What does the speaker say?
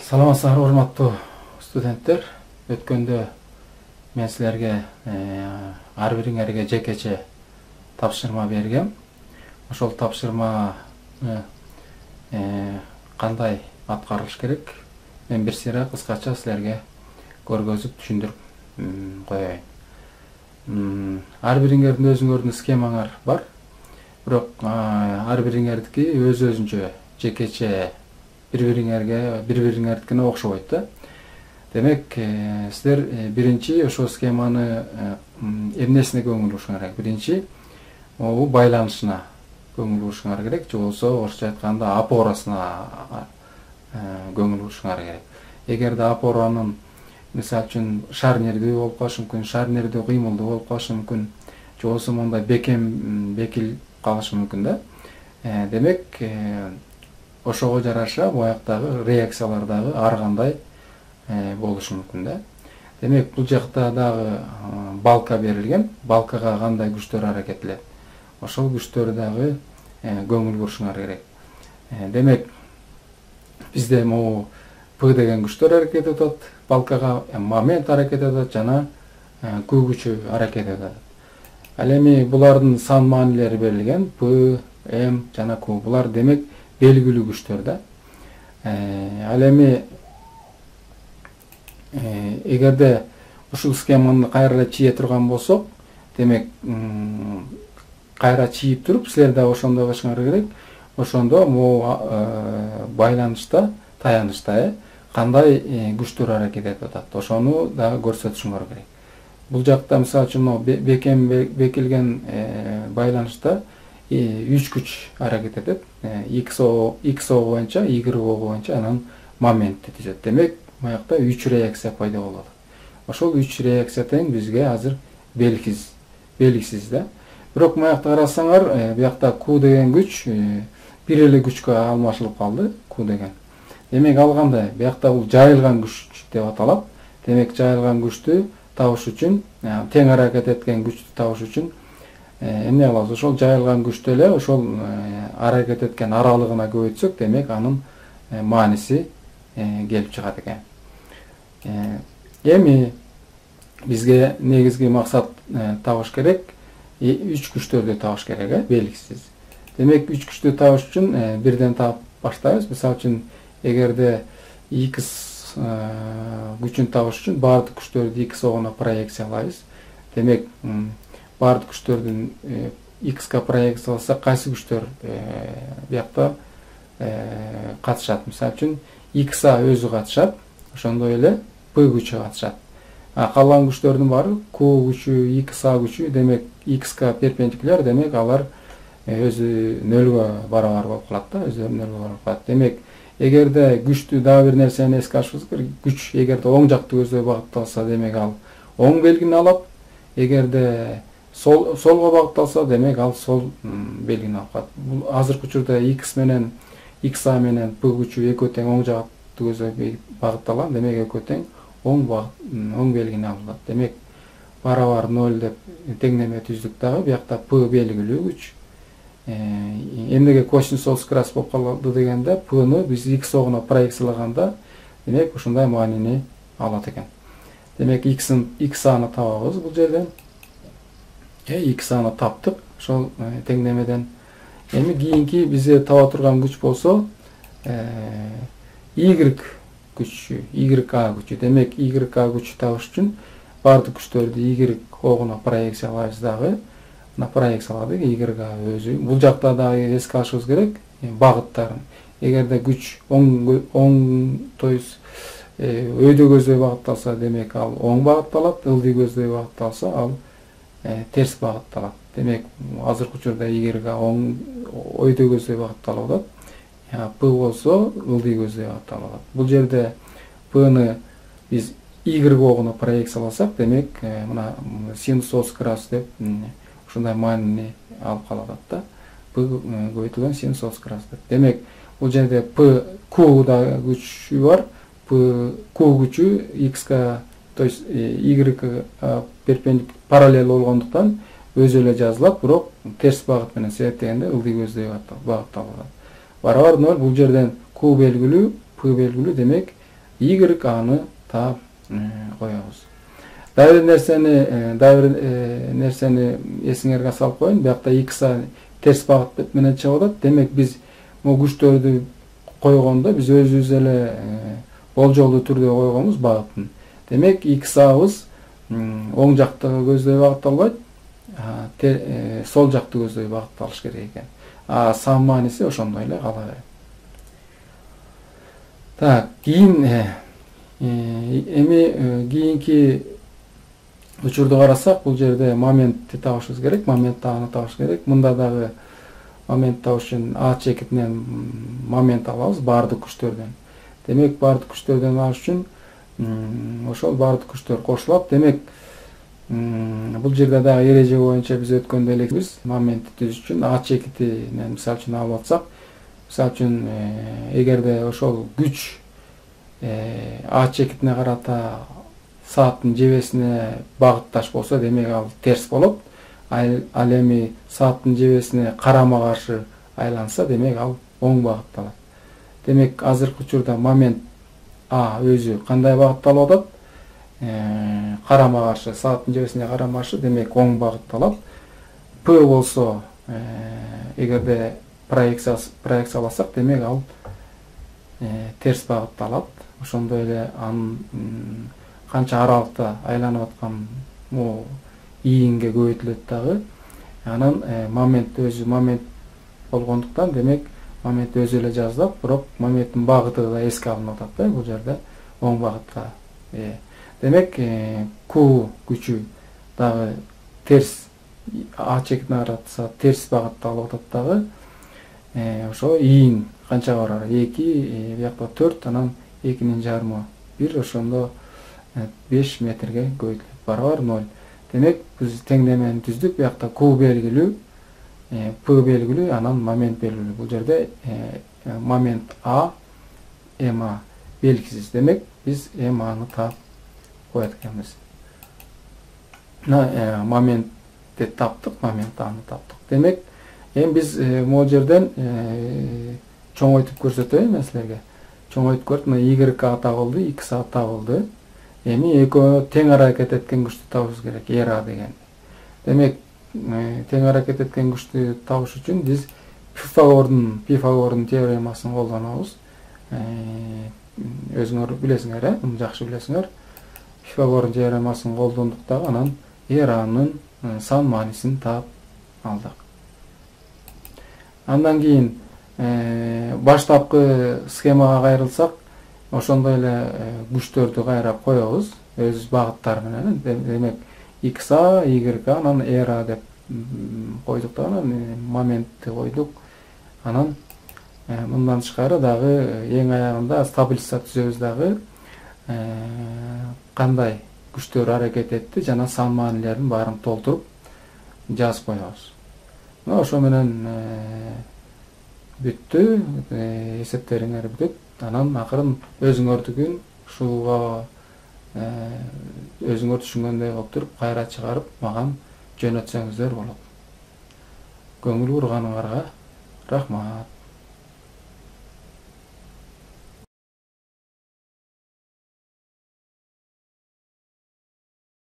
Саламатсыздар, урматтуу студенттер. Өткөндө мен силерге ар бириңерге жекече тапшырма бергем. Ошол тапшырма кандай аткарылыш керек? Мен бир сыйра кыскача силерге көргөзүп түшүндүрүп коеюн. Ар бириңердин өзүңөрдүн схемаңар бар. Бирок ар бириңердики өз-өзүнчө жекече бири-бириңердикине окшобойт да. Демек, силер биринчи ошол схеманы эмнесине көңүл бурушуңар керек? Биринчи, бул байланышына көңүл бурушуңар керек, же болбосо орусча айтканда опорасына көңүл бурушуңар керек. Эгерде опоранын, мисалы үчүн, шарнирдүү болуп калышы мүмкүн, шарнирдүү кыймылдуу болуп калышы мүмкүн, же болбосо мондай бекил калышы мүмкүн да. Демек, ошого жараша буяктагы реакциялар дагы ар кандай болушу мүмкүн да. Демек, бул жакта дагы балка берилген. Балкага кандай күчтөр аракеттелет? Ошол күчтөр дагы көңүл бурушуңар керек. Демек, бизде могу П деген күчтөр аракет этет, балкага момент аракет этет жана Q күчү аракет этет. Ал эми булардын сан маанилери берилген. П, М жана Q. Булар демек белгилүү күчтөр да. Ал эми эгерде ушул схеманы кайра чие турган болсок, демек кайра чийип туруп силер да ошондой кылышыңар керек. Ошондо могу байланышта, таянышта кандай күчтөр аракет этип атат, ошону дагы көрсөтүшүңөр керек. Бул жакта мисалы үчүн бекилген байланышта 3 күч аракет этет. X боюнча, Y боюнча анан моментти түзөт. Демек, буякта 3 реакция пайда болот. Ошол 3 реакция тең бизге азыр белгисиз да. Бирок буякта карасаңар, буякта Q деген күч бир эле күчкө алмашылып калды, Q деген. Демек, ал кандай? Буякта бул жайылган күч деп аталат. Демек, жайылган күчтү табыш үчүн, тең аракет эткен күчтү табыш үчүн эмне кылабыз? Ошол жайылган күчтү эле ошол аракет эткен аралыгына көбөйтсөк, демек анын мааниси келип чыгат экен. Эми бизге негизги максат табыш керек, 3 күчтөрдү табыш керек, белгисиз. Демек, 3 күчтү табыш үчүн бирден таап баштайбыз. Мисалы үчүн, эгерде X күчүн табыш үчүн баардык күчтөрдү X огуна проекциялайбыз. Демек, баардык күчтөрдүн X-ка проекцияласа кайсы күчтөр буякта катышат? Мисалы үчүн, X-а өзү катышат, ошондой эле P күчү катышат. Калган күчтөрдүн баары Q күчү, X-a күчү, демек X-ка перпендикуляр, демек алар өзү нөлгө барабар болуп калат да, өзү нөлгө барабар калат. Демек, эгерде күчтү дагы бир нерсени эске алышыбыз керек. Күч эгерде оң жактуу көздөй багытталса, демек ал оң белгини алат. Эгерде солго багытталса, демек ал сол белгини алып калат. Бул азыркы учурда X-a менен P күчү экөө тең оң жактуу көздөй багытталган, демек экөө тең оң белгини алат. Демек, барабар 0 деп теңнеме түздүк дагы, буякта P белгилүү күч. Эмнеге косинус оскрас болуп калды дегенде, P-ны биз X огуна проекциялаганда, демек ушундай маанини алат экен. Демек, X-аны табабыз бул жерден. X-аны таптык, ошол теңнемеден. Эми кийинки бизде таба турган күч болсо, Y күчү, YA күчү. Демек, YA күчү табыш үчүн баардык күчтөрдү Y огуна проекциялайбыз дагы. Мына проекцияладык, Y өзү. Бул жакта дагы эске алышыбыз керек багыттарын. Эгерде күч өйдө көздөй багытталса, демек ал оң багытталат, ылдый көздөй багытталса, ал терс багытталат. Демек, азыркы учурда Y өйдө көздөй багытталып атат. P болсо ылдый көздөй багытталып атат. Бул жерде P-ны биз Y огуна проекцияласак, демек, мына синус ос крас деп ушундай маанини алып калат да. P көбөйтүлгөн синус ос крас деп. Демек, бул жерде Q да күчү бар. Q күчү X-ка, то есть Y-га параллел болгондуктан өзү эле жазылат, бирок терс багыт менен себептегенде ылдый көздөй багытталат. Барабар 0, бул жерден Q белгилүү, P белгилүү, демек Y аны таап коебуз. Дагы бир нерсени эсиңерге салып коеюн. Биякта X терс багыт менен чыгып атат. Демек биз могу күчтөрдү койгондо биз өзүбүз эле болжолдуу түрдө койгонбуз багытын. Демек X-абыз оң жакты көздөй багытталбайт, сол жакты көздөй багытталыш керек экен. Сан мааниси ошондой эле кала берет. Так, кийин эми кийинки учурду карасак, бул жерде моментти табышыбыз керек, момент аны табыш керек. Мында дагы момент табыш үчүн А чекитинен момент алабыз бардык күчтөрдөн. Демек бардык күчтөрдөн алыш үчүн ошол бардык күчтөр кошулат. Демек бул жерде дагы эреже боюнча биз өткөндө элекпиз. Моментти түзүш үчүн А чекитинен мисалы үчүн алып атсак, мисалы үчүн эгерде ошол күч А чекитине карата сааттын жебесине багытташ болсо, демек ал терс болот. Ал эми сааттын жебесине карама каршы айланса, демек ал оң багытталат. Демек азыркы учурда момент А өзү кандай багытталып атат? Карама каршы, сааттын жебесине карама каршы, демек оң багытталат. П болсо, эгерде проекцияласак, демек ал терс багытталат. Ошондой эле анын канча аралыкта айланып аткан ийинге көбөйтүлөт дагы. Анан момент өзү момент болгондуктан, демек момент өзү эле жазылат, бирок моменттин багыты да эске алынып атат да, бул жерде оң багытка. Демек Q күчү дагы терс, А чекитине карата терс багытта алып атат дагы. Ошо ийин канча барар? 2, биякта 4, анан 2-нин жарымы 1, ошондо 5 метрге көбөйтүлөт. Барабар 0. Демек биз теңдемени түздүк. Биякта Q белгилүү, P белгилүү, анан момент белгилүү. Бул жерде момент А, МА белгисиз. Демек биз МАны таап коет экенбиз. Моментти таптык, момент Аны таптык. Демек эми биз могу жерден чоңойтуп көрсөтөйүн мен силерге. Чоңойтуп көрүп, Y табылды, X табылды. Эми экөө тең аракет эткен күчтү табышыбыз керек, R деген. Демек тең аракет эткен күчтү табыш үчүн биз Пифагордун теоремасын колдонобуз. Өзүңөр билесиңер, муну жакшы билесиңер. Пифагордун теоремасын колдондук дагы, анан R-нын сан маанисин таап алдык. Андан кийин баштапкы схемага кайрылсак, ошондой эле күчтөрдү кайра коебуз өз багыттары менен. Демек X, Y, анан R деп койдук да, анан моментти койдук. Анан мындан тышкары дагы эң аягында таблица түзөбүз дагы, кандай күчтөр аракет этти жана сан маанилерин баарын толтуруп жазып коебуз. Ошо менен бүттү, эсептериңер бүтөт. Анан акырын өзүңөрдүкүн ушуга өзүңөр түшүнгөндөй кылып туруп кайра чыгарып мага жөнөтсөңүздөр болот. Көңүл бурганыңарга рахмат.